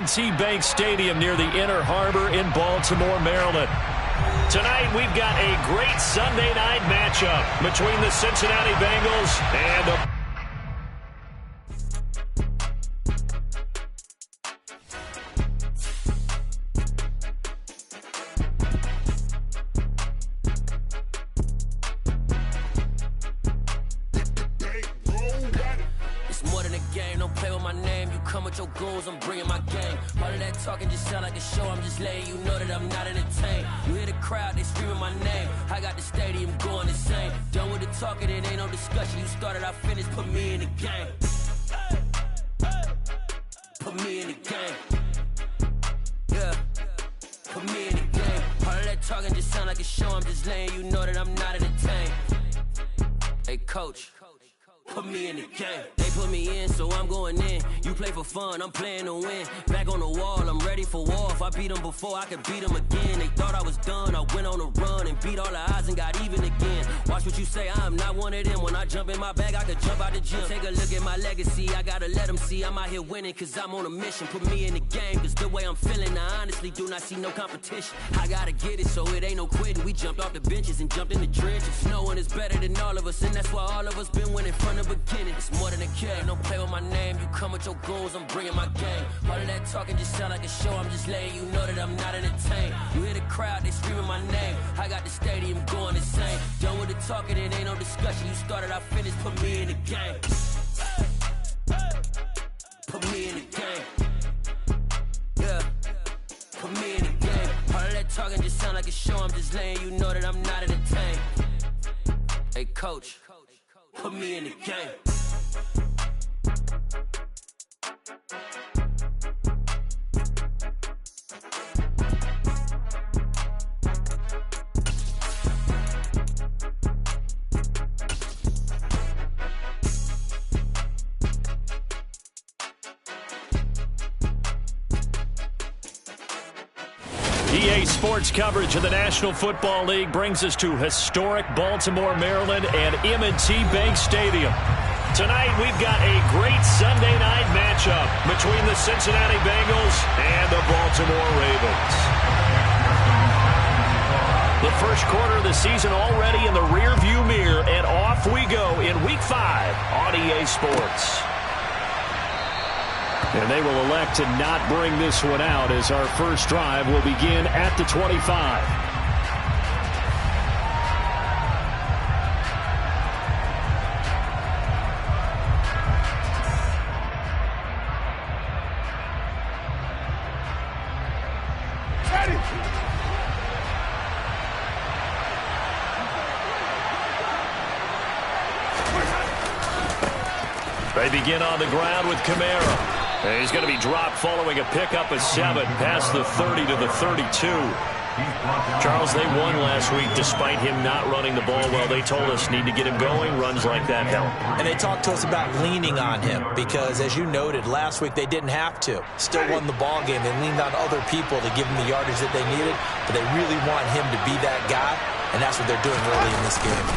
Bank Stadium near the Inner Harbor in Baltimore, Maryland. Tonight, we've got a great Sunday night matchup between the Cincinnati Bengals and the... Your goals, I'm bringing my game. All of that talking just sound like a show. I'm just letting you know that I'm not entertained. You hear the crowd, they screaming my name. I got the stadium going insane. Done with the talking, it ain't no discussion. You started, I finished, put me in the game. Put me in the game. Yeah, put me in the game. All of that talking just sound like a show. I'm just letting you know that I'm not entertained. Hey, coach. Put me in the game. They put me in, so I'm going in. You play for fun, I'm playing to win. Back on the wall, I'm ready for war. If I beat them before, I could beat them again. They thought I was done, I went on a run and beat all the odds and got even again. Watch what you say, I'm not one of them. When I jump in my bag, I could jump out the gym. Take a look at my legacy, I gotta let them see I'm out here winning, cause I'm on a mission. Put me in the game, cause the way I'm feeling, I honestly do not see no competition. I gotta get it, so it ain't no quitting. We jumped off the benches and jumped in the trenches. No one is better than all of us, and that's why all of us been winning from the beginning. It's more than a game, don't play with my name. You come with your goals, I'm bringing my game. All of that talking just sound like a show. I'm just letting you know that I'm not entertained. You hear the crowd, they screaming my name. I got the stadium going insane. Done with the talking, it ain't no discussion. You started, I finished, put me in the game. Put me in the game. Yeah, put me in the game. All of that talking just sound like a show. I'm just letting you know that I'm not entertained. Hey, coach, put me in the game. EA Sports coverage of the National Football League brings us to historic Baltimore, Maryland and M&T Bank Stadium. Tonight, we've got a great Sunday night matchup between the Cincinnati Bengals and the Baltimore Ravens. The first quarter of the season already in the rearview mirror, and off we go in Week 5 on EA Sports. And they will elect to not bring this one out as our first drive will begin at the 25. They begin on the ground with Kamara. And he's going to be dropped following a pickup of 7 past the 30 to the 32. Charles, they won last week despite him not running the ball well. They told us need to get him going. Runs like that help. And they talked to us about leaning on him because, as you noted, last week they didn't have to. Still won the ball game. They leaned on other people to give them the yardage that they needed, but they really want him to be that guy, and that's what they're doing early in this game.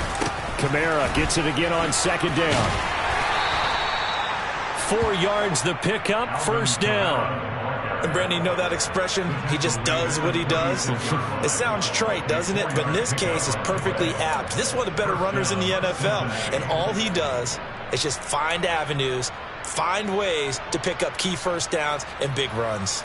Kamara gets it again on second down. 4 yards the pickup, first down. And Brandon, you know that expression? He just does what he does. It sounds trite, doesn't it? But in this case, it's perfectly apt. This is one of the better runners in the NFL. And all he does is just find avenues, find ways to pick up key first downs and big runs.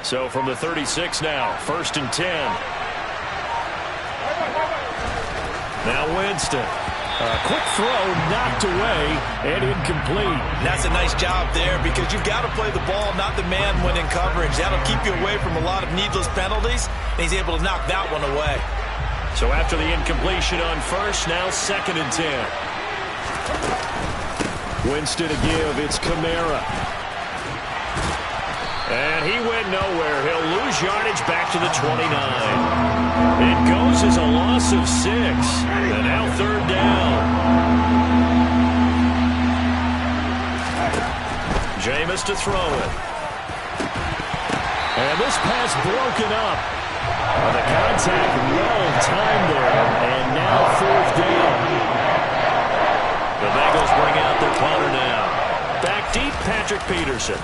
So from the 36 now, 1st and 10. Now Winston. A quick throw knocked away and incomplete. That's a nice job there because you've got to play the ball, not the man when in coverage. That'll keep you away from a lot of needless penalties, and he's able to knock that one away. So after the incompletion on 1st, now 2nd and 10. Winston to give, it's Kamara. And he went nowhere. He'll lose yardage back to the 29. It goes as a loss of 6. And now 3rd down. Jameis to throw it. And this pass broken up. The contact well timed there. And now 4th down. The Bengals bring out their punter now. Back deep, Patrick Peterson.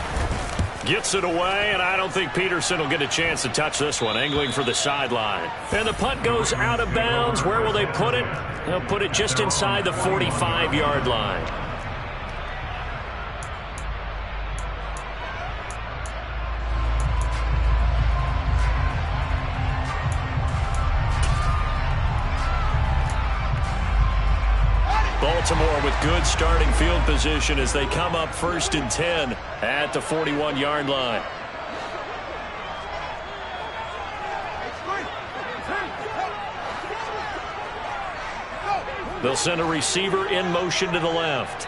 Gets it away, and I don't think Peterson will get a chance to touch this one, angling for the sideline. And the punt goes out of bounds. Where will they put it? They'll put it just inside the 45-yard line. Baltimore with good starting field position as they come up 1st and 10 at the 41-yard line. They'll send a receiver in motion to the left.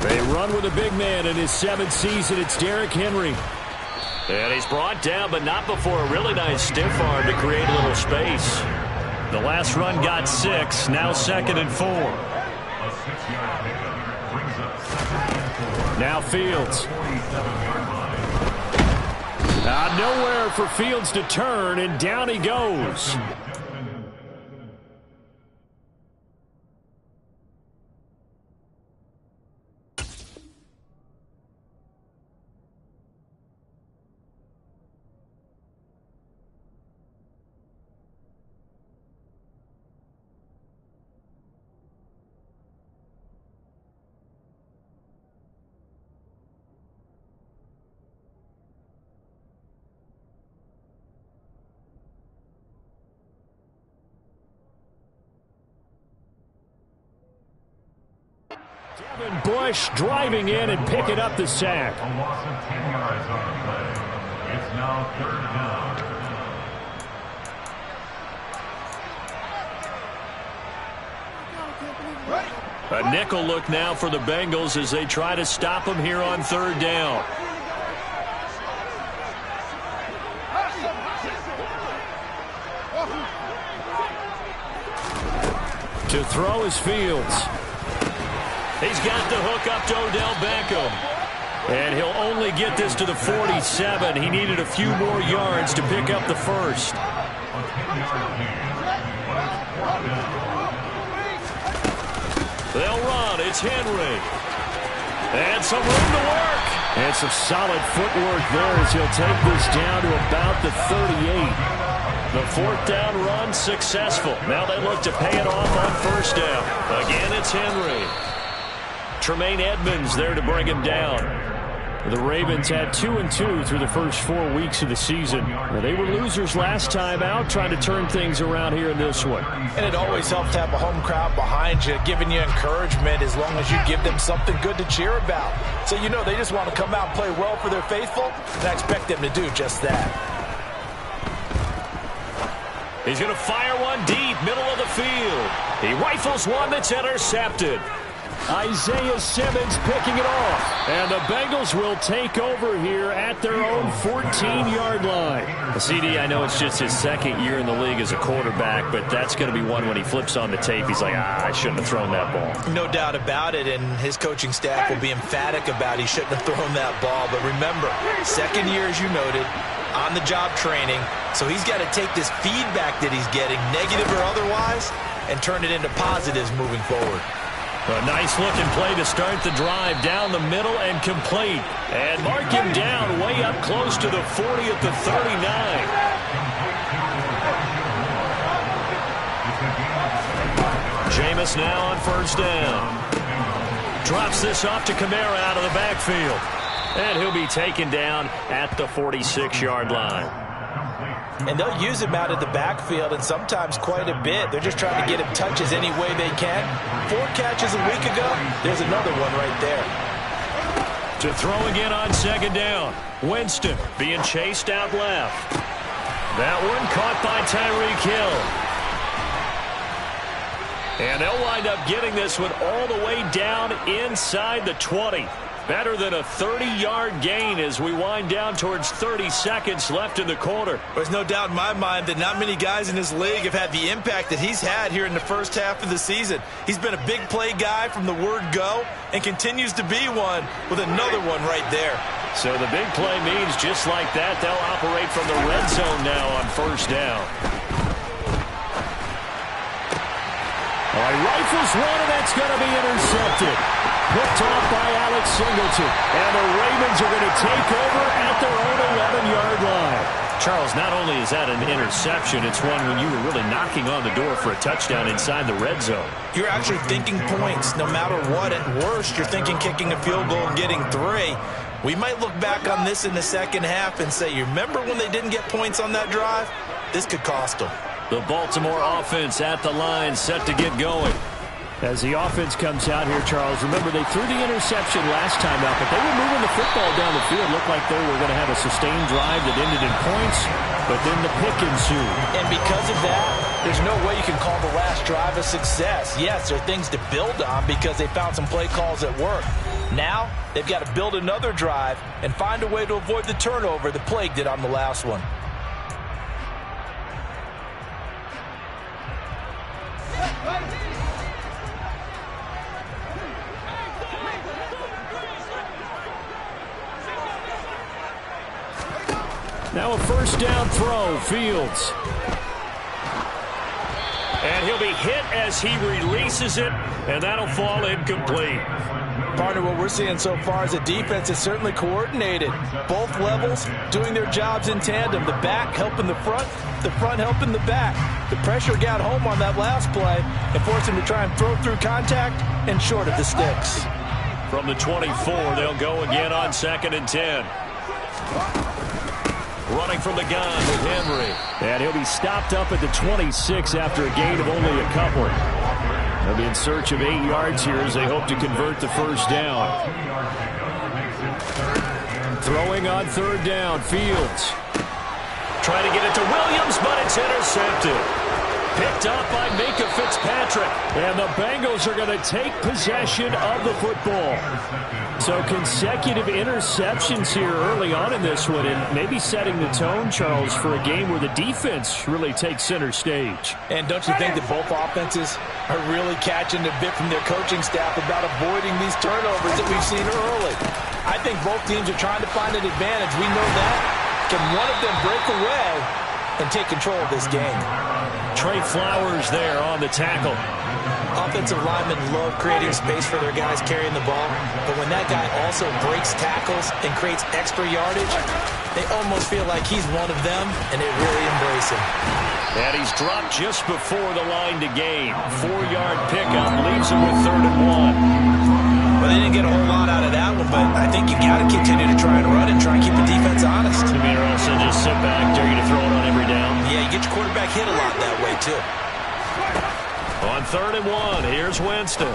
They run with a big man in his 7th season. It's Derrick Henry. And he's brought down, but not before a really nice stiff arm to create a little space. The last run got 6, now 2nd and 4. Now Fields. Nowhere for Fields to turn, and down he goes. Devin Bush driving in and picking up the sack. A loss of 10 yards on the play. It's now 3rd down. A nickel look now for the Bengals as they try to stop him here on 3rd down. To throw is Fields. He's got the hook up to Odell Beckham. And he'll only get this to the 47. He needed a few more yards to pick up the 1st. They'll run. It's Henry. And some room to work. And some solid footwork there as he'll take this down to about the 38. The 4th down run successful. Now they look to pay it off on 1st down. Again, it's Henry. Tremaine Edmonds there to bring him down. The Ravens had 2-2 through the first 4 weeks of the season. They were losers last time out, trying to turn things around here in this one. And it always helps to have a home crowd behind you, giving you encouragement as long as you give them something good to cheer about. So you know they just want to come out and play well for their faithful, and I expect them to do just that. He's going to fire one deep, middle of the field. He rifles one that's intercepted. Isaiah Simmons picking it off. And the Bengals will take over here at their own 14-yard line. CD, I know it's just his 2nd year in the league as a quarterback, but that's going to be one when he flips on the tape. He's like, I shouldn't have thrown that ball. No doubt about it, and his coaching staff will be emphatic about he shouldn't have thrown that ball. But remember, 2nd year, as you noted, on-the-job training. So he's got to take this feedback that he's getting, negative or otherwise, and turn it into positives moving forward. A nice-looking play to start the drive down the middle and complete. And mark him down way up close to the 40 at the 39. Jameis now on 1st down. Drops this off to Kamara out of the backfield. And he'll be taken down at the 46-yard line. And they'll use him out of the backfield, and sometimes quite a bit. They're just trying to get him touches any way they can. 4 catches a week ago, there's another one right there. To throw again on 2nd down. Winston being chased out left. That one caught by Tyreek Hill. And they'll wind up getting this one all the way down inside the 20. Better than a 30-yard gain as we wind down towards 30 seconds left in the quarter. There's no doubt in my mind that not many guys in this league have had the impact that he's had here in the first half of the season. He's been a big play guy from the word go and continues to be one with another one right there. So the big play means just like that, they'll operate from the red zone now on first down. All right, rifles one, and that's going to be intercepted. Picked off by Alex Singleton. And the Ravens are going to take over at their own 11-yard line. Charles, not only is that an interception, it's one when you were really knocking on the door for a touchdown inside the red zone. You're actually thinking points no matter what. At worst, you're thinking kicking a field goal and getting 3. We might look back on this in the second half and say, you remember when they didn't get points on that drive? This could cost them. The Baltimore offense at the line, set to get going. As the offense comes out here, Charles, remember they threw the interception last time out, but they were moving the football down the field. Looked like they were going to have a sustained drive that ended in points, but then the pick ensued. And because of that, there's no way you can call the last drive a success. Yes, there are things to build on because they found some play calls at work. Now, they've got to build another drive and find a way to avoid the turnover that plagued it on the last one. Now a first down throw, Fields. And he'll be hit as he releases it, and that'll fall incomplete. Partner, what we're seeing so far is a defense is certainly coordinated. Both levels doing their jobs in tandem. The back helping the front helping the back. The pressure got home on that last play and forced him to try and throw through contact and short of the sticks. From the 24, they'll go again on 2nd and 10. Running from the gun with Henry. And he'll be stopped up at the 26 after a gain of only a couple. They'll be in search of 8 yards here as they hope to convert the first down. Throwing on 3rd down, Fields. Trying to get it to Williams, but it's intercepted. Picked up by Minka Fitzpatrick. And the Bengals are going to take possession of the football. So consecutive interceptions here early on in this one, and maybe setting the tone, Charles, for a game where the defense really takes center stage. And don't you think that both offenses are really catching a bit from their coaching staff about avoiding these turnovers that we've seen early? I think both teams are trying to find an advantage. We know that. Can one of them break away and take control of this game? Trey Flowers there on the tackle. Offensive linemen love creating space for their guys carrying the ball, but when that guy also breaks tackles and creates extra yardage, they almost feel like he's one of them, and they really embrace him. And he's dropped just before the line to gain. 4-yard pickup leaves him with 3rd and 1. Well, they didn't get a whole lot out of that one, but I think you got to continue to try and run and try and keep the defense honest. I mean, or else they'll just sit back, dare you to throw it on every down. Yeah, you get your quarterback hit a lot that way, too. On 3rd and 1, here's Winston.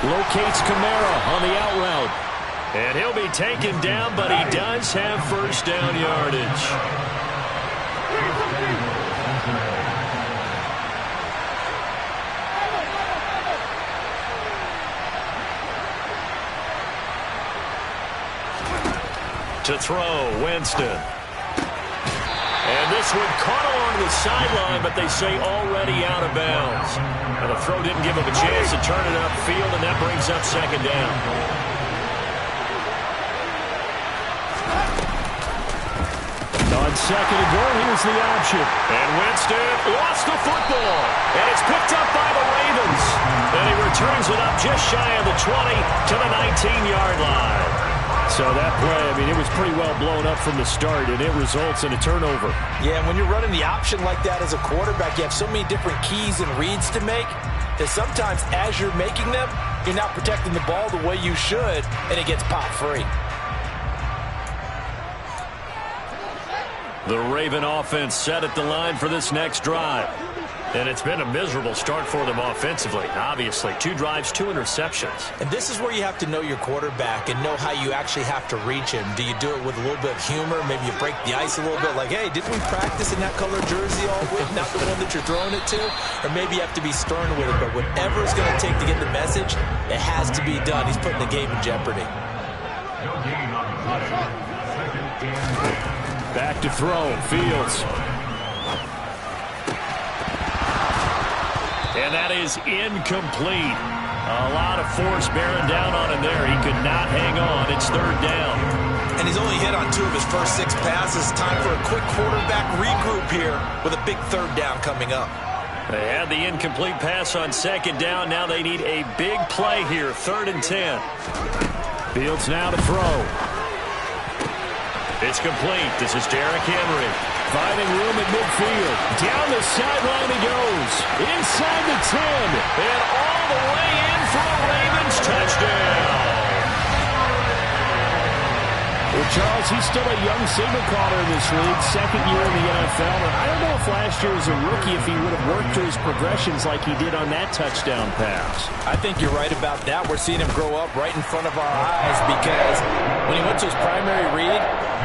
Locates Kamara on the out route. And he'll be taken down, but he does have first down yardage. To throw, Winston. And this one caught along the sideline, but they say already out of bounds. And the throw didn't give him a chance to turn it upfield, and that brings up 2nd down. On 2nd and goal, here's the option. And Winston lost the football. And it's picked up by the Ravens. And he returns it up just shy of the 20 to the 19-yard line. So that play, I mean, it was pretty well blown up from the start, and it results in a turnover. Yeah, and when you're running the option like that as a quarterback, you have so many different keys and reads to make that sometimes as you're making them, you're not protecting the ball the way you should, and it gets pop free. The Raven offense set at the line for this next drive. And it's been a miserable start for them offensively. Obviously, 2 drives, 2 interceptions. And this is where you have to know your quarterback and know how you actually have to reach him. Do you do it with a little bit of humor? Maybe you break the ice a little bit like, hey, didn't we practice in that color jersey all week? Not the one that you're throwing it to? Or maybe you have to be stern with it. But whatever it's going to take to get the message, it has to be done. He's putting the game in jeopardy. Back to throw, Fields. And that is incomplete. A lot of force bearing down on him there. He could not hang on. It's third down. And he's only hit on 2 of his first 6 passes. Time for a quick quarterback regroup here with a big third down coming up. They had the incomplete pass on second down. Now they need a big play here. 3rd and 10. Fields now to throw. It's complete. This is Derrick Henry. Finding room at midfield. Down the sideline he goes. Inside the 10. And all the way in for a Ravens touchdown. Well, Charles, he's still a young signal caller in this league, 2nd year in the NFL. And I don't know if last year as a rookie if he would have worked to his progressions like he did on that touchdown pass. I think you're right about that. We're seeing him grow up right in front of our eyes because when he went to his primary read,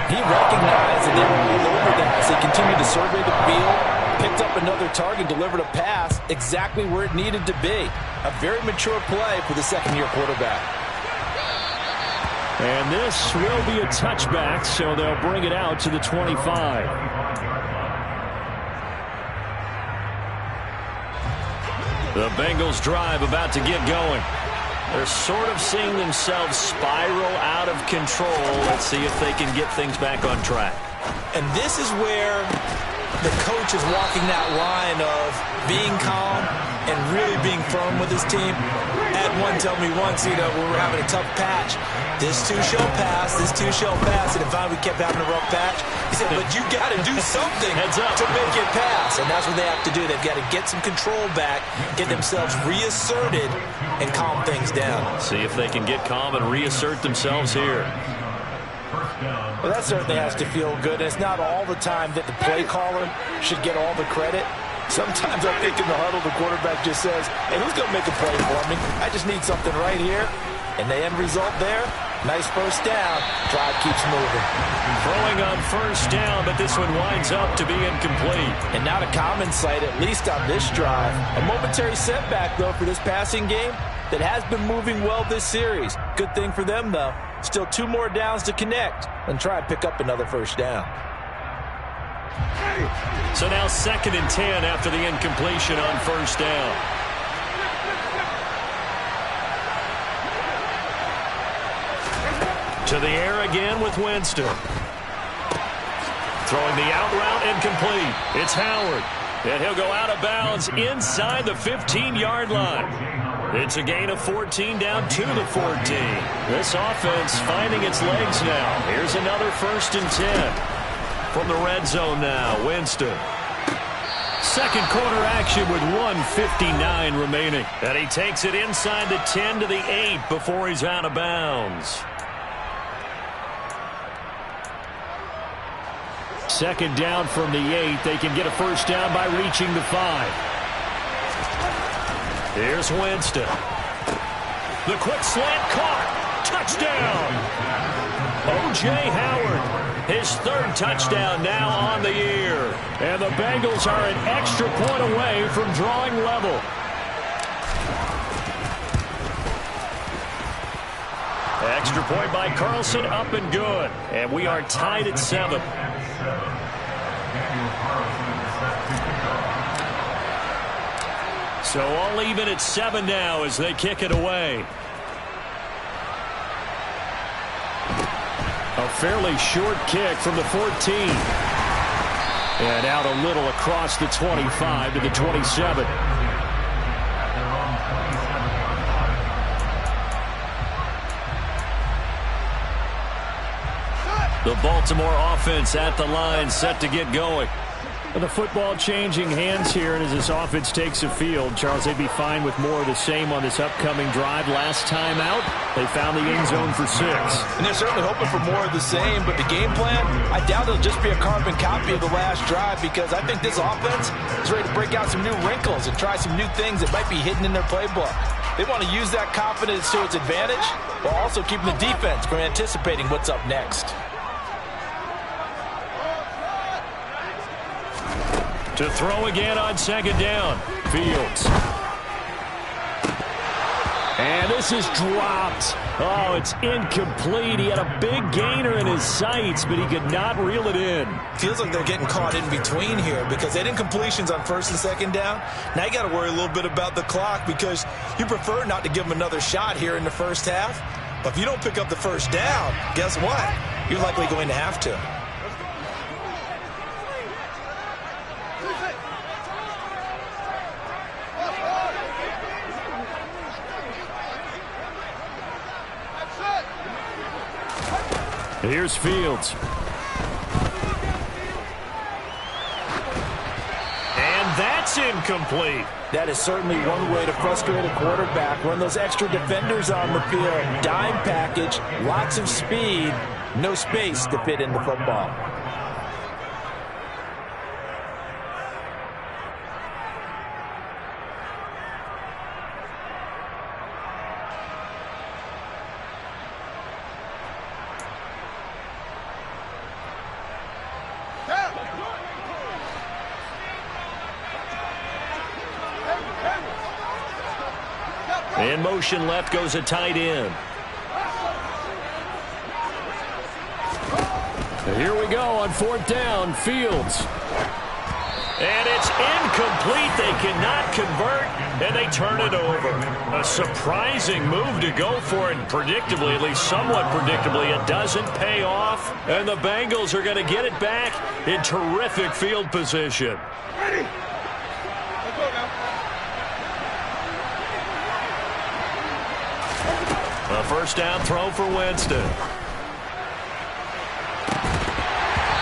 he recognized that they were all over that as they continued to survey the field, picked up another target, delivered a pass exactly where it needed to be. A very mature play for the second-year quarterback. And this will be a touchback, so they'll bring it out to the 25. The Bengals drive about to get going. They're sort of seeing themselves spiral out of control. Let's see if they can get things back on track. And this is where the coach is walking that line of being calm and really being firm with his team. Had one tell me once, when we were having a tough patch, this too shall pass, this too shall pass. And if we kept having a rough patch, he said, but you got to do something to make it pass. And that's what they have to do. They've got to get some control back, get themselves reasserted, and calm things down. See if they can get calm and reassert themselves here. Well, that certainly has to feel good. And it's not all the time that the play caller should get all the credit. Sometimes I think in the huddle, the quarterback just says, hey, who's going to make a play for me? I just need something right here. And the end result there, nice first down. Drive keeps moving. Throwing on first down, but this one winds up to be incomplete. And not a common sight, at least on this drive. A momentary setback, though, for this passing game that has been moving well this series. Good thing for them, though. Still 2 more downs to connect and try and pick up another first down. So now 2nd and 10 after the incompletion on first down. To the air again with Winston. Throwing the out route incomplete. It's Howard. And he'll go out of bounds inside the 15-yard line. It's a gain of 14 down to the 14. This offense finding its legs now. Here's another 1st and 10. From the red zone now, Winston. Second quarter action with 1:59 remaining. And he takes it inside the 10 to the 8 before he's out of bounds. 2nd down from the 8. They can get a first down by reaching the 5. Here's Winston. The quick slant caught. Touchdown. O.J. Howard. His 3rd touchdown now on the year. And the Bengals are an extra point away from drawing level. Extra point by Carlson, up and good. And we are tied at 7. So all even at 7 now as they kick it away. A fairly short kick from the 14. And out a little across the 25 to the 27. The Baltimore offense at the line, set to get going. The football changing hands here, and as this offense takes the field, Charles, they'd be fine with more of the same on this upcoming drive. Last time out, they found the end zone for 6. And they're certainly hoping for more of the same, but the game plan, I doubt it'll just be a carbon copy of the last drive because I think this offense is ready to break out some new wrinkles and try some new things that might be hidden in their playbook. They want to use that confidence to its advantage while also keeping the defense from anticipating what's up next. To throw again on 2nd down. Fields. And this is dropped. Oh, it's incomplete. He had a big gainer in his sights, but he could not reel it in. Feels like they're getting caught in between here because they didn't completions on first and second down. Now you got to worry a little bit about the clock because you prefer not to give them another shot here in the first half. But if you don't pick up the first down, guess what? You're likely going to have to. Here's Fields. And that's incomplete. That is certainly one way to frustrate a quarterback. Run those extra defenders on the field. Dime package, lots of speed, no space to fit in the football. In motion left goes a tight end. Here we go on fourth down. Fields. And it's incomplete. They cannot convert, and they turn it over. A surprising move to go for it. Predictably, at least somewhat predictably, it doesn't pay off. And the Bengals are going to get it back in terrific field position. Ready. Let's go now. A first down throw for Winston.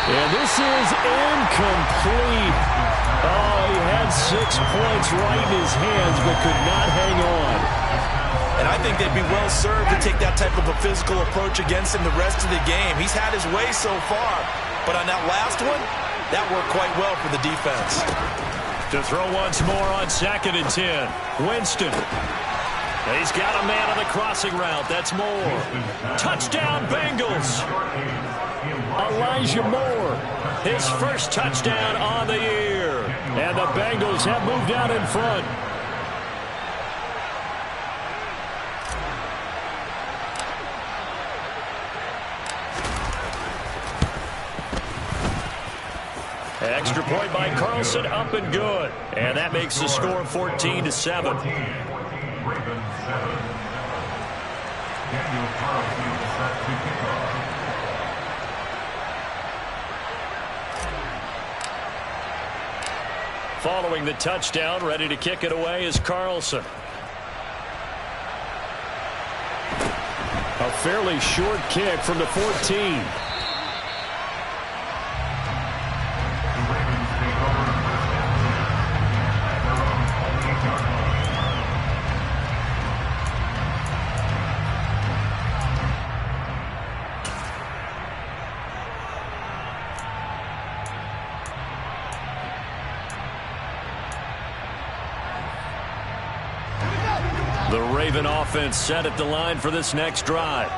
And this is incomplete. Oh, he had 6 points right in his hands, but could not hang on. And I think they'd be well served to take that type of a physical approach against him the rest of the game. He's had his way so far, but on that last one, that worked quite well for the defense. To throw once more on 2nd and 10. Winston. He's got a man on the crossing route. That's Moore. Touchdown, Bengals. Elijah Moore, his first touchdown on the year. And the Bengals have moved out in front. Extra point by Carlson, up and good. And that makes the score 14-7. Ravens 7. Daniel Carlson set to kick off. Following the touchdown, ready to kick it away is Carlson. A fairly short kick from the 14. The Raven offense set at the line for this next drive.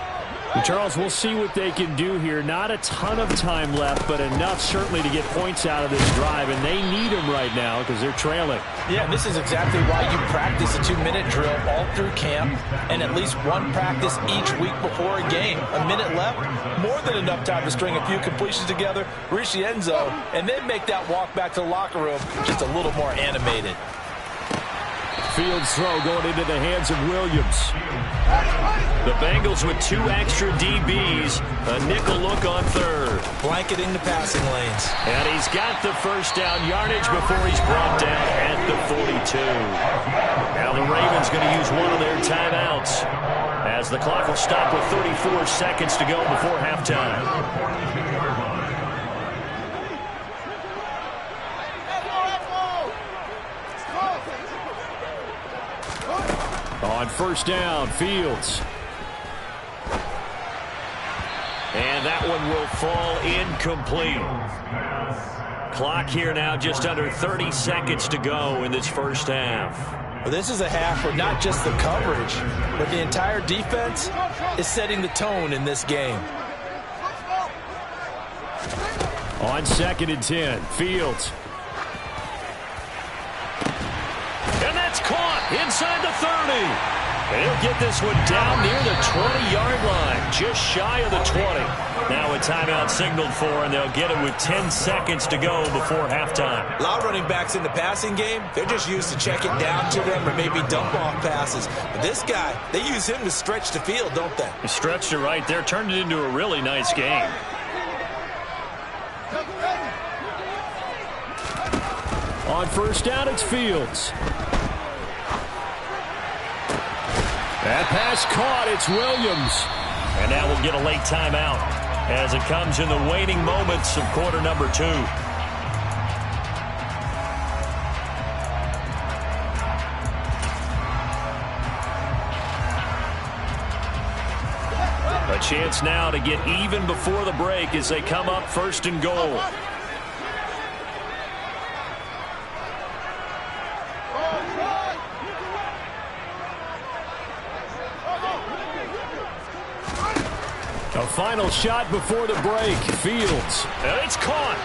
And Charles, we'll see what they can do here. Not a ton of time left, but enough certainly to get points out of this drive, and they need them right now because they're trailing. Yeah, this is exactly why you practice a 2-minute drill all through camp and at least one practice each week before a game. A minute left, more than enough time to string a few completions together, reach the end zone, and then make that walk back to the locker room just a little more animated. Fields throw going into the hands of Williams. The Bengals with 2 extra DBs, a nickel look on third. Blanketing the passing lanes. And he's got the first down yardage before he's brought down at the 42. Now the Ravens going to use one of their timeouts as the clock will stop with 34 seconds to go before halftime. On first down, Fields. And that one will fall incomplete. Clock here now just under 30 seconds to go in this first half. Well, this is a half where not just the coverage, but the entire defense is setting the tone in this game. On 2nd and 10, Fields. And that's caught inside the 30. And he'll get this one down near the 20-yard line, just shy of the 20. Now a timeout signaled for, and they'll get it with 10 seconds to go before halftime. A lot of running backs in the passing game, they're just used to check it down to them or maybe dump off passes. But this guy, they use him to stretch the field, don't they? He stretched it right there, turned it into a really nice game. On first down, it's Fields. That pass caught. It's Williams. And now we'll get a late timeout as it comes in the waning moments of quarter number 2. A chance now to get even before the break as they come up first and goal. A final shot before the break. Fields. And it's caught.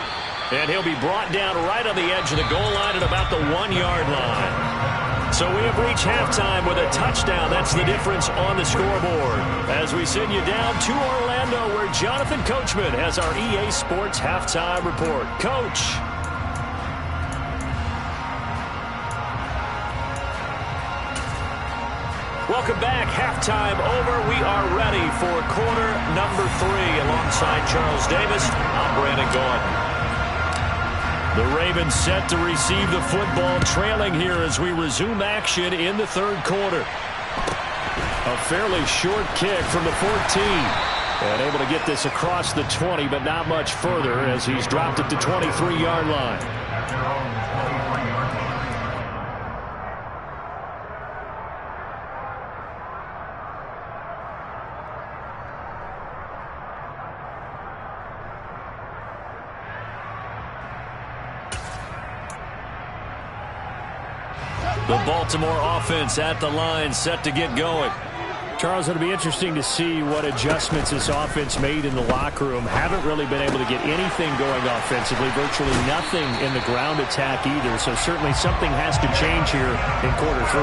And he'll be brought down right on the edge of the goal line at about the 1-yard line. So we have reached halftime with a touchdown. That's the difference on the scoreboard. As we send you down to Orlando, where Jonathan Coachman has our EA Sports halftime report. Coach. Welcome back. Halftime over. We are ready for quarter number 3. Alongside Charles Davis, I'm Brandon Gaudin. The Ravens set to receive the football, trailing here as we resume action in the third quarter. A fairly short kick from the 14. And able to get this across the 20, but not much further as he's dropped it to 23-yard line. The Baltimore offense at the line, set to get going. Charles, it'll be interesting to see what adjustments this offense made in the locker room. Haven't really been able to get anything going offensively, virtually nothing in the ground attack either. So certainly something has to change here in quarter 3.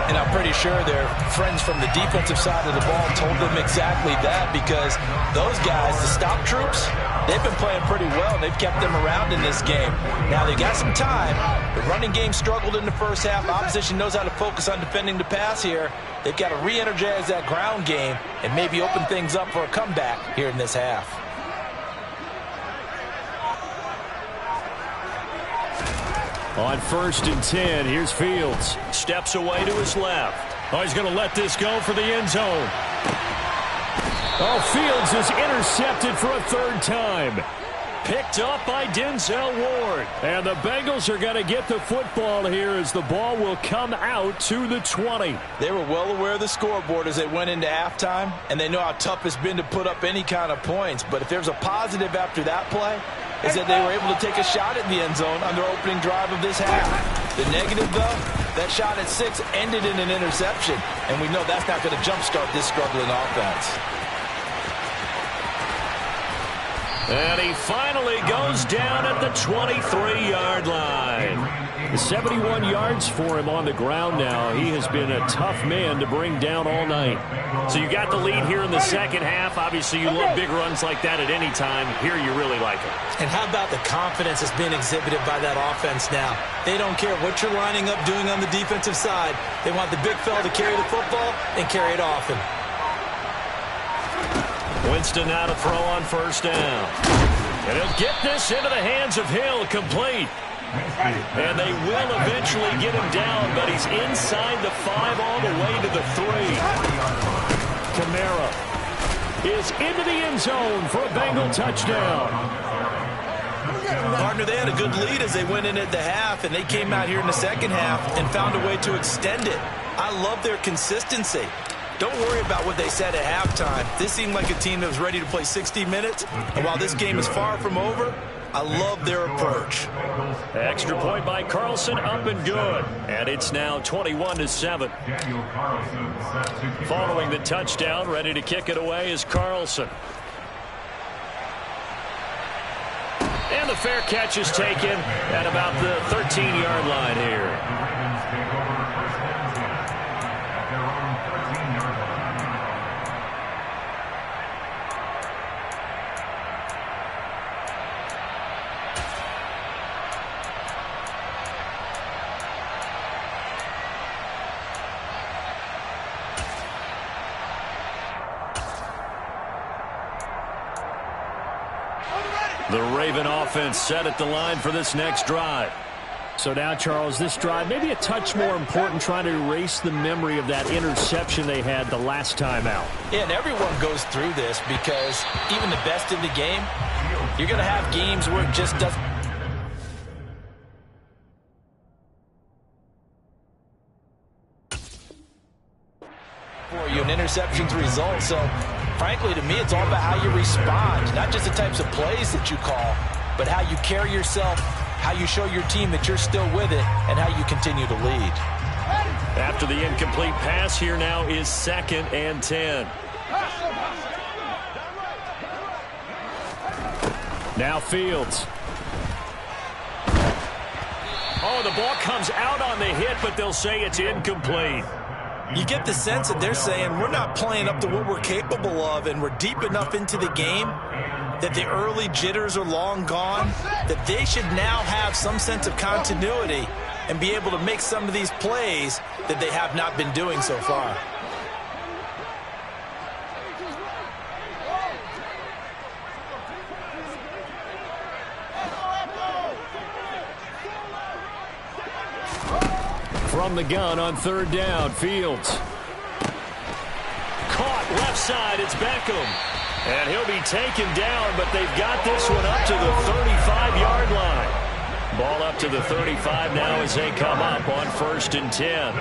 And I'm pretty sure their friends from the defensive side of the ball told them exactly that, because those guys, the stop troops, they've been playing pretty well. They've kept them around in this game. Now they've got some time. The running game struggled in the first half. Opposition knows how to focus on defending the pass here. They've got to re-energize that ground game and maybe open things up for a comeback here in this half. On first and 10, here's Fields. Steps away to his left. Oh, he's going to let this go for the end zone. Oh, Fields is intercepted for a third time. Picked up by Denzel Ward. And the Bengals are going to get the football here as the ball will come out to the 20. They were well aware of the scoreboard as they went into halftime, and they know how tough it's been to put up any kind of points. But if there's a positive after that play, is that they were able to take a shot at the end zone on their opening drive of this half. The negative, though, that shot at 6 ended in an interception, and we know that's not going to jumpstart this struggling offense. And he finally goes down at the 23-yard line. 71 yards for him on the ground now. He has been a tough man to bring down all night. So you got the lead here in the second half. Obviously, you love big runs like that at any time. Here you really like it. And how about the confidence that's being exhibited by that offense now? They don't care what you're lining up doing on the defensive side. They want the big fella to carry the football and carry it often. Winston now to throw on first down. And he'll get this into the hands of Hill, complete. And they will eventually get him down, but he's inside the 5 all the way to the 3. Kamara is into the end zone for a Bengal touchdown. Partner, they had a good lead as they went in at the half, and they came out here in the second half and found a way to extend it. I love their consistency. Don't worry about what they said at halftime. This seemed like a team that was ready to play 60 minutes, and while this game is far from over, I love their approach. Extra point by Carlson, up and good. And it's now 21-7. Following the touchdown, ready to kick it away is Carlson. And the fair catch is taken at about the 13-yard line here. The Raven offense set at the line for this next drive. So now, Charles, this drive maybe a touch more important, trying to erase the memory of that interception they had the last time out. Yeah, and everyone goes through this because even the best in the game, you're going to have games where it just doesn't. For you, an interception's result. So, frankly, to me, it's all about how you respond, not just the types of plays that you call, but how you carry yourself, how you show your team that you're still with it, and how you continue to lead. After the incomplete pass, here now is 2nd and 10. Now Fields. Oh, the ball comes out on the hit, but they'll say it's incomplete. You get the sense that they're saying we're not playing up to what we're capable of, and we're deep enough into the game that the early jitters are long gone, that they should now have some sense of continuity and be able to make some of these plays that they have not been doing so far. From the gun on 3rd down, Fields. Caught left side, it's Beckham. And he'll be taken down, but they've got this one up to the 35-yard line. Ball up to the 35 now as they come up on 1st and 10.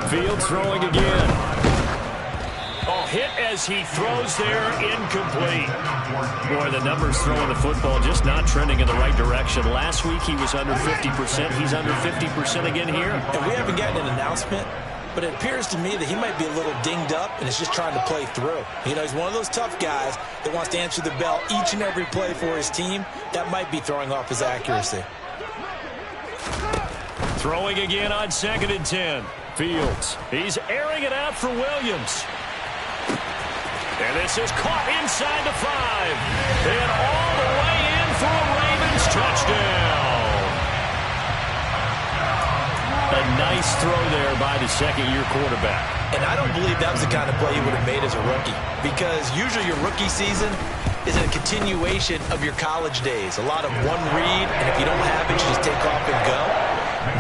Fields throwing again. Oh, hit as he throws there, incomplete. Boy, the numbers throwing the football just not trending in the right direction. Last week he was under 50%. He's under 50% again here. And we haven't gotten an announcement, but it appears to me that he might be a little dinged up and is just trying to play through. You know, he's one of those tough guys that wants to answer the bell each and every play for his team. That might be throwing off his accuracy. Throwing again on 2nd and 10. Fields. He's airing it out for Williams. And this is caught inside the 5. And all the way in for a Ravens touchdown. A nice throw there by the second-year quarterback. And I don't believe that was the kind of play he would have made as a rookie, because usually your rookie season is a continuation of your college days. A lot of one read, and if you don't have it, you just take off and go.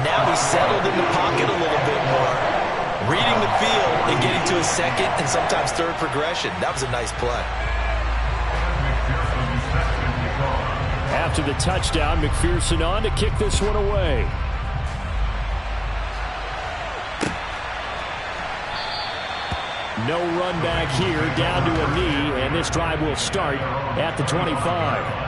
Now he's settled in the pocket a little bit more, reading the field and getting to his 2nd and sometimes 3rd progression. That was a nice play. After the touchdown, McPherson on to kick this one away. No run back here, down to a knee, and this drive will start at the 25.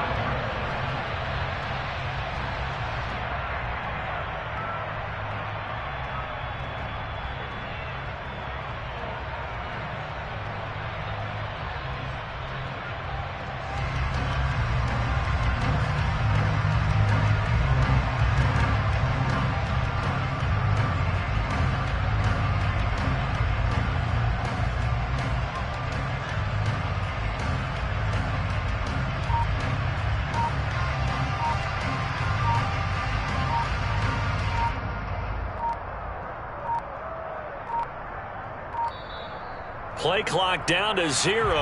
Play clock down to 0,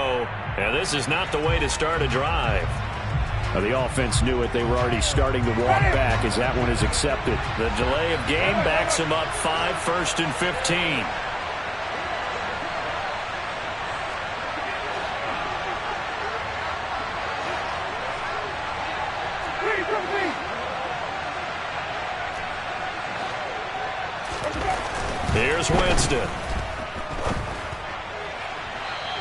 and this is not the way to start a drive. Now, the offense knew it. They were already starting to walk back as that one is accepted. The delay of game backs him up 5, 1st and 15. Here's Winston.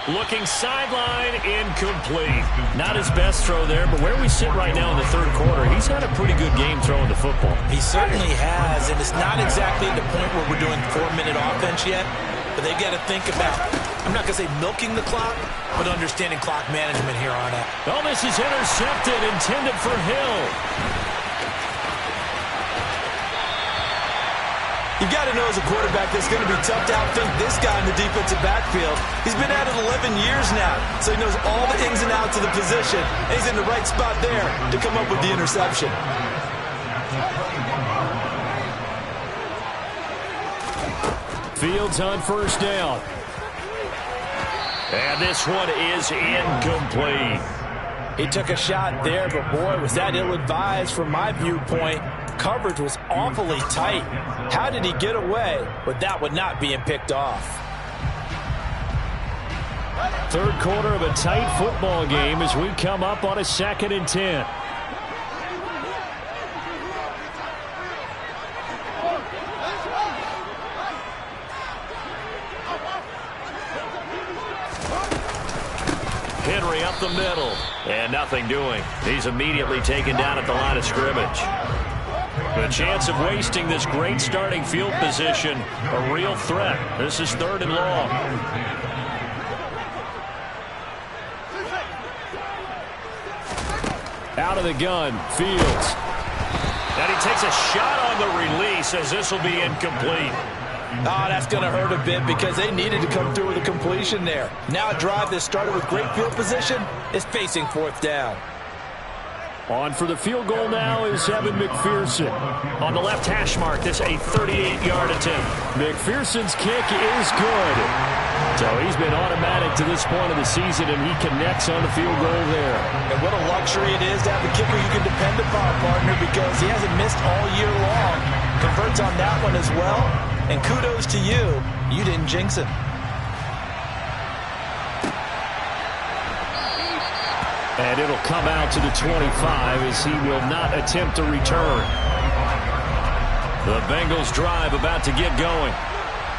Looking sideline, incomplete. Not his best throw there, but where we sit right now in the 3rd quarter, he's had a pretty good game throwing the football. He certainly has, and it's not exactly at the point where we're doing 4-minute offense yet, but they've got to think about, I'm not going to say milking the clock, but understanding clock management here on it. Oh, this is intercepted, intended for Hill. You've got to know as a quarterback that's going to be tough to outthink this guy in the defensive backfield. He's been at it 11 years now, so he knows all the ins and outs of the position. And he's in the right spot there to come up with the interception. Fields on 1st down. And this one is incomplete. He took a shot there, but boy, was that ill-advised from my viewpoint. Coverage was awfully tight. How did he get away with that one not being picked off? Third quarter of a tight football game as we come up on a 2nd and 10. Henry up the middle, and nothing doing. He's immediately taken down at the line of scrimmage. The chance of wasting this great starting field position, a real threat. This is 3rd and long. Out of the gun, Fields. And he takes a shot on the release as this will be incomplete. Oh, that's going to hurt a bit because they needed to come through with a completion there. Now a drive that started with great field position is facing 4th down. On for the field goal now is Evan McPherson. On the left hash mark, this a 38-yard attempt. McPherson's kick is good. So he's been automatic to this point of the season, and he connects on the field goal there. And what a luxury it is to have a kicker you can depend upon, partner, because he hasn't missed all year long. Converts on that one as well. And kudos to you. You didn't jinx it. And it'll come out to the 25 as he will not attempt to return. The Bengals drive about to get going.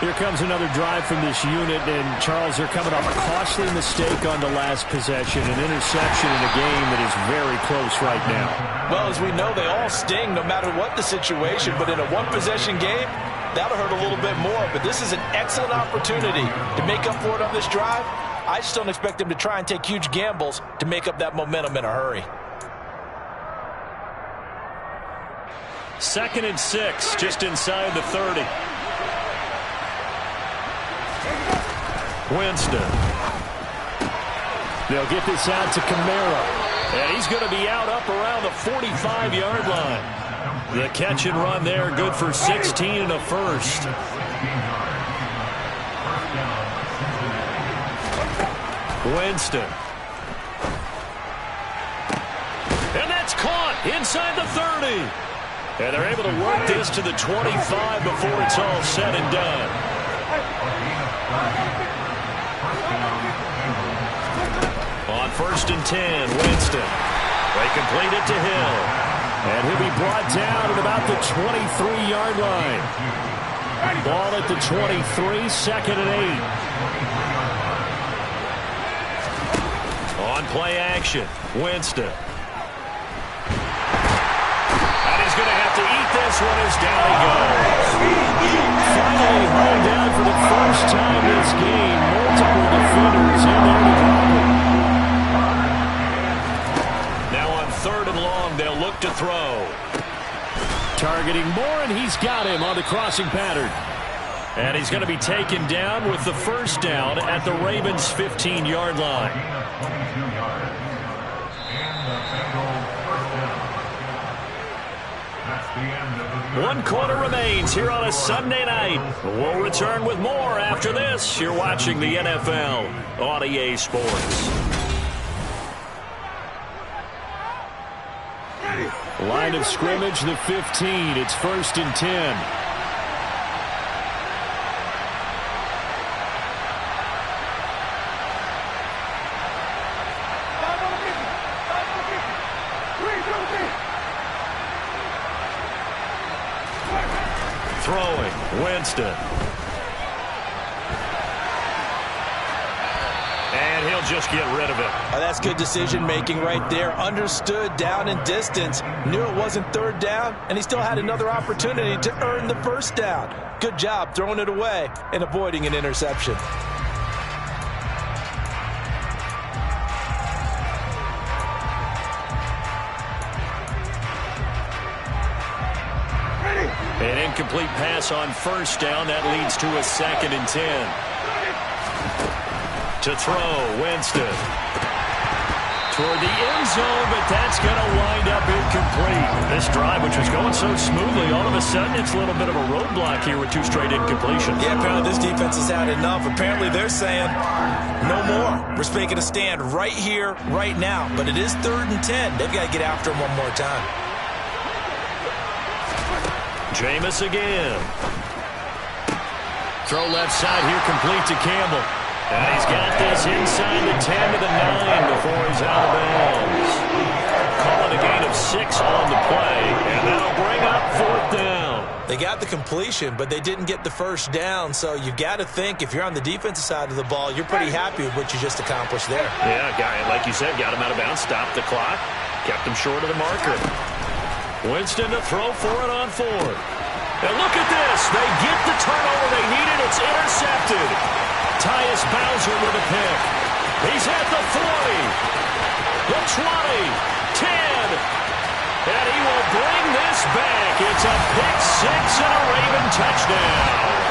Here comes another drive from this unit, and Charles, they're coming off a costly mistake on the last possession, an interception in a game that is very close right now. Well, as we know, they all sting no matter what the situation, but in a one-possession game, that'll hurt a little bit more. But this is an excellent opportunity to make up for it on this drive. I just don't expect them to try and take huge gambles to make up that momentum in a hurry. 2nd and 6, just inside the 30. Winston. They'll get this out to Kamara. And he's going to be out up around the 45-yard line. The catch and run there, good for 16 and a first. Winston. And that's caught inside the 30. And they're able to work this to the 25 before it's all said and done. On 1st and 10, Winston. They complete it to Hill. And he'll be brought down at about the 23-yard line. Ball at the 23, 2nd and 8. On play action, Winston. And he's going to have to eat this one as down he goes. Finally hauled down for the first time this game. Multiple defenders in there to drop him. Now on 3rd and long, they'll look to throw. Targeting Moore, and he's got him on the crossing pattern. And he's going to be taken down with the 1st down at the Ravens' 15-yard line. One quarter remains here on a Sunday night. We'll return with more after this. You're watching the NFL on EA Sports. Line of scrimmage, the 15. It's 1st and 10. Throwing, Winston. And he'll just get rid of it. Oh, that's good decision-making right there. Understood down and distance. Knew it wasn't 3rd down, and he still had another opportunity to earn the 1st down. Good job throwing it away and avoiding an interception. An incomplete pass on 1st down. That leads to a 2nd and 10. To throw, Winston. toward the end zone, but that's going to wind up incomplete. This drive, which was going so smoothly, all of a sudden it's a little bit of a roadblock here with 2 straight incompletions. Yeah, apparently this defense has had enough. Apparently they're saying, no more. We're making a stand right here, right now. But it is 3rd and 10. They've got to get after him one more time. Jameis again. Throw left side here, complete to Campbell. And he's got this inside the 10 to the 9 before he's out of bounds. Calling a gain of 6 on the play, and that'll bring up 4th down. They got the completion, but they didn't get the first down. So you got to think, if you're on the defensive side of the ball, you're pretty happy with what you just accomplished there. Yeah, guy, like you said, got him out of bounds, stopped the clock, kept him short of the marker. Winston to throw for it on 4th. And look at this. They get the turnover they needed. It's intercepted. Tyus Bowser with a pick. He's at the 40, the 20, 10, and he will bring this back. It's a pick 6 and a Raven touchdown.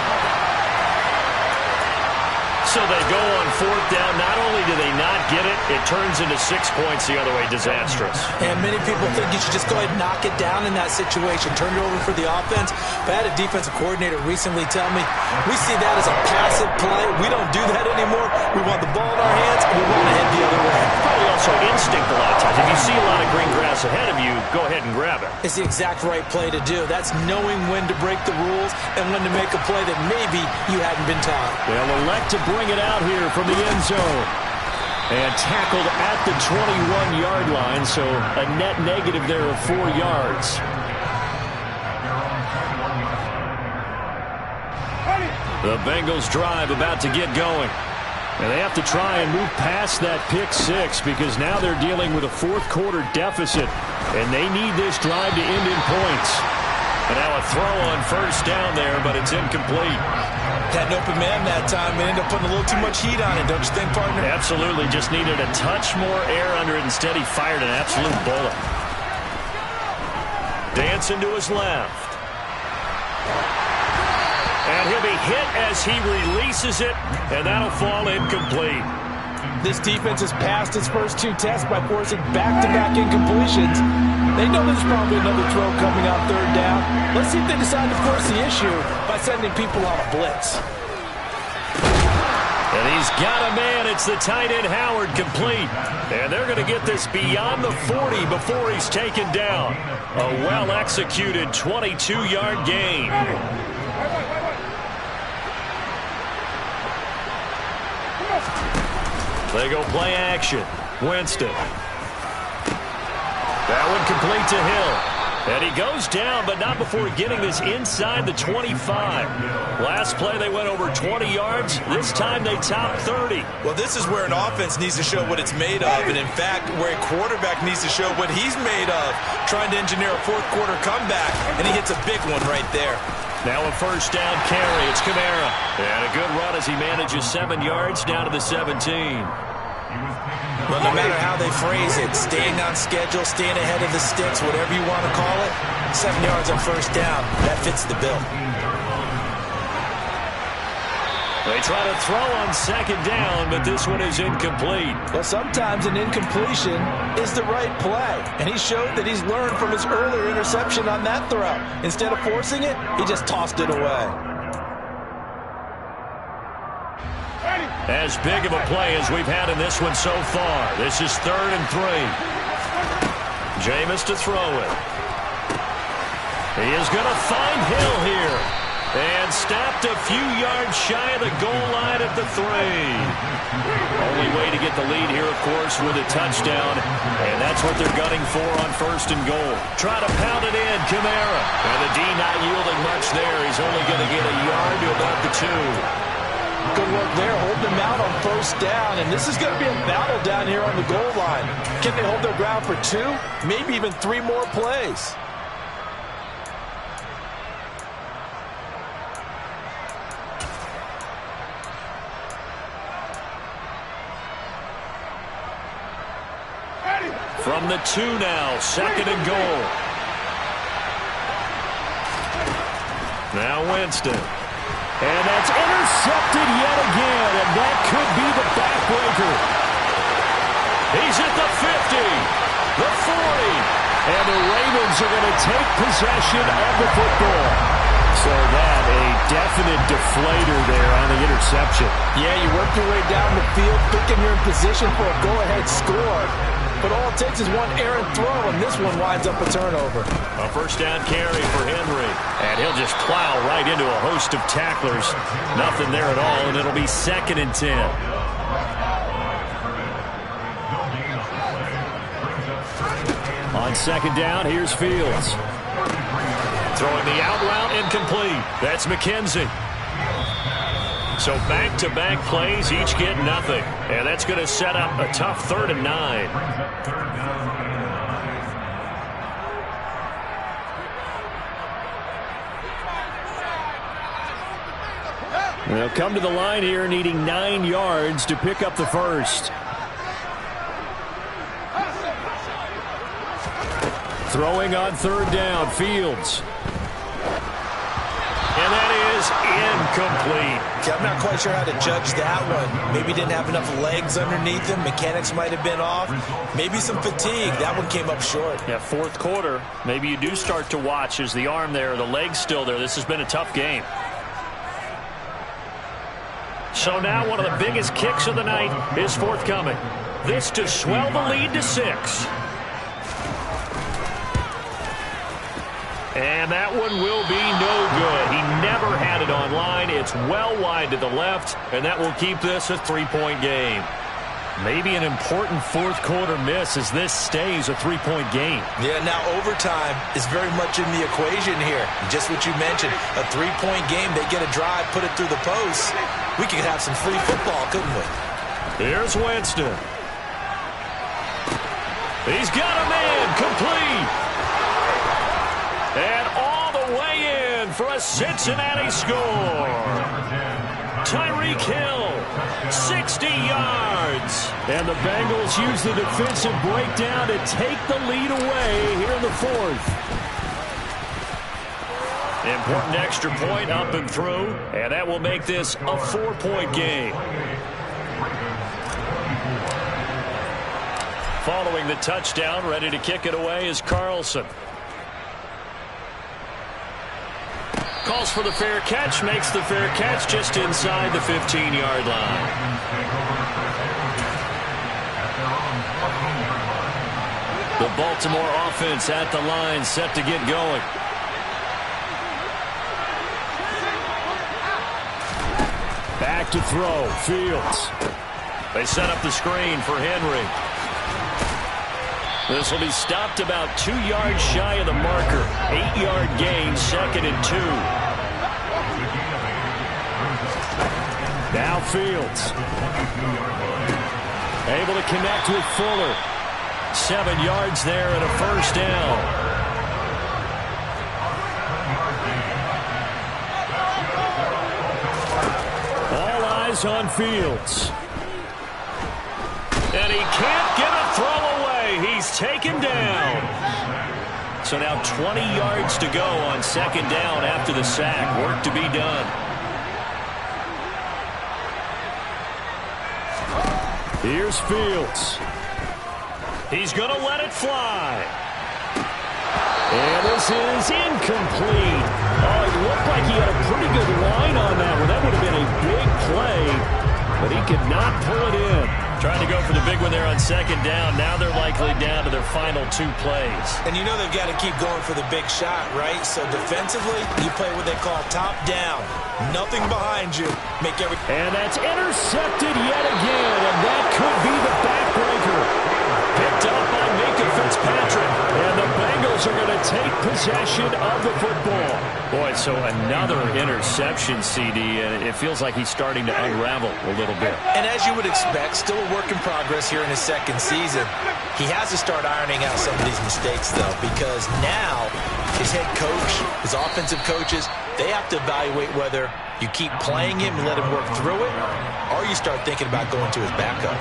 So they go on 4th down. Not only do they not get it, it turns into 6 points the other way. Disastrous. And many people think you should just go ahead and knock it down in that situation. Turn it over for the offense. But I had a defensive coordinator recently tell me, we see that as a passive play. We don't do that anymore. We want the ball in our hands, and we want to head the other way. Probably also instinct a lot of times. If you see a lot of green grass ahead of you, go ahead and grab it. It's the exact right play to do. That's knowing when to break the rules and when to make a play that maybe you hadn't been taught. They'll elect to bring it out here from the end zone. And tackled at the 21-yard line, so a net negative there of 4 yards. The Bengals drive about to get going. And they have to try and move past that pick 6 because now they're dealing with a 4th quarter deficit. And they need this drive to end in points. And now a throw on 1st down there, but it's incomplete. Had an open man that time. They ended up putting a little too much heat on it, don't you think, partner? Absolutely. Just needed a touch more air under it. Instead, he fired an absolute bullet. Dancing to his left. And he'll be hit as he releases it, and that'll fall incomplete. This defense has passed its first 2 tests by forcing back-to-back incompletions. They know there's probably another throw coming on 3rd down. Let's see if they decide to force the issue by sending people on a blitz. And he's got a man. It's the tight end Howard, complete. And they're going to get this beyond the 40 before he's taken down. A well-executed 22-yard gain. They go play action. Winston. That one complete to Hill. And he goes down, but not before getting this inside the 25. Last play, they went over 20 yards. This time, they topped 30. Well, this is where an offense needs to show what it's made of. And, in fact, where a quarterback needs to show what he's made of. Trying to engineer a 4th quarter comeback, and he hits a big one right there. Now a 1st down carry. It's Kamara. And a good run as he manages 7 yards down to the 17. Well, no matter how they phrase it, staying on schedule, staying ahead of the sticks, whatever you want to call it, 7 yards on 1st down, that fits the bill. They try to throw on 2nd down, but this one is incomplete. Well, sometimes an incompletion is the right play, and he showed that he's learned from his earlier interception on that throw. Instead of forcing it, he just tossed it away. As big of a play as we've had in this one so far. This is 3rd and 3. Jameis to throw it. He is going to find Hill here. And stopped a few yards shy of the goal line at the 3. Only way to get the lead here, of course, with a touchdown. And that's what they're gunning for on 1st and goal. Try to pound it in, Kamara. And the D not yielding much there. He's only going to get a yard to about the 2. Good work there, holding them out on 1st down. And this is going to be a battle down here on the goal line. Can they hold their ground for 2, maybe even 3 more plays? From the 2 now, 2nd and goal. Now Winston. And that's intercepted yet again, and that could be the backbreaker. He's at the 50. And the Ravens are going to take possession of the football. So that a definite deflator there on the interception. Yeah, you work your way down the field thinking you're in position for a go-ahead score. But all it takes is one errant throw, and this one winds up a turnover. A first down carry for Henry. And he'll just plow right into a host of tacklers. Nothing there at all, and it'll be 2nd and 10. On 2nd down, here's Fields. Throwing the out route incomplete. That's McKenzie. So back-to-back plays, each get nothing. And that's going to set up a tough 3rd and 9. They'll come to the line here needing 9 yards to pick up the first. Throwing on 3rd down, Fields. And that is incomplete. I'm not quite sure how to judge that one. Maybe didn't have enough legs underneath him. Mechanics might have been off. Maybe some fatigue. That one came up short. Yeah, 4th quarter. Maybe you do start to watch. Is the arm there, the leg's still there? This has been a tough game. So now one of the biggest kicks of the night is forthcoming. This to swell the lead to 6. And that one will be no good. He never had it on line. It's well wide to the left, and that will keep this a 3-point game. Maybe an important 4th quarter miss as this stays a 3-point game. Yeah, now overtime is very much in the equation here. Just what you mentioned, a 3-point game. They get a drive, put it through the post. We could have some free football, couldn't we? Here's Winston. He's got a man complete. And all the way in for a Cincinnati score. Tyreek Hill, 60 yards. And the Bengals use the defensive breakdown to take the lead away here in the 4th. Important extra point up and through, and that will make this a 4-point game. Following the touchdown, ready to kick it away is Carlson. Calls for the fair catch, makes the fair catch just inside the 15-yard line. The Baltimore offense at the line, set to get going. Back to throw, Fields. They set up the screen for Henry. This will be stopped about 2 yards shy of the marker. 8-yard gain, 2nd and 2. Now Fields. Able to connect with Fuller. 7 yards there and a first down. All eyes on Fields. And he can't get a throw away. He's taken down. So now 20 yards to go on 2nd down after the sack. Work to be done. Here's Fields. He's going to let it fly. And this is incomplete. Oh, it looked like he had a pretty good line on that one. That would have been a big play, but he could not pull it in. Trying to go for the big one there on 2nd down. Now they're likely down to their final 2 plays. And you know they've got to keep going for the big shot, right? So defensively, you play what they call top down. Nothing behind you. Make every... And that's intercepted yet again, and that could be the backbreaker. Picked up by Minka Fitzpatrick. And the Bengals are going to take possession of the football. Boy, so another interception, CD, and it feels like he's starting to unravel a little bit. And as you would expect, still a work in progress here in his 2nd season. He has to start ironing out some of these mistakes, though, because now his head coach, his offensive coaches, they have to evaluate whether you keep playing him and let him work through it, or you start thinking about going to his backup.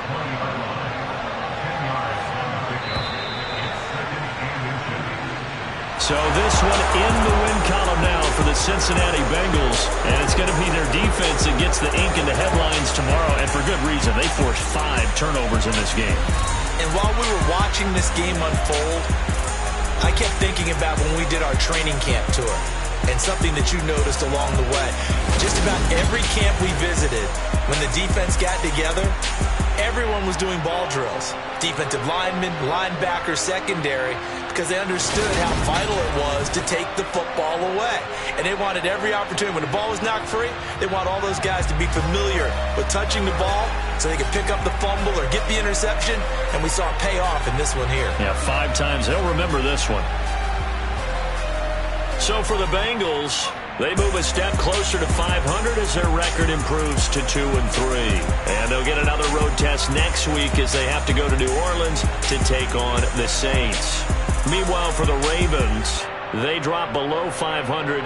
So this one in the win column now for the Cincinnati Bengals. And it's going to be their defense that gets the ink in the headlines tomorrow. And for good reason. They forced 5 turnovers in this game. And while we were watching this game unfold, I kept thinking about when we did our training camp tour and something that you noticed along the way. Just about every camp we visited, when the defense got together, everyone was doing ball drills. Defensive linemen, linebackers, secondary, because they understood how vital it was to take the football away. And they wanted every opportunity. When the ball was knocked free, they want all those guys to be familiar with touching the ball so they could pick up the fumble or get the interception. And we saw it pay off in this one here. Yeah, 5 times. They'll remember this one. So for the Bengals, they move a step closer to 500 as their record improves to 2-3. And they'll get another road test next week as they have to go to New Orleans to take on the Saints. Meanwhile, for the Ravens, they drop below 500.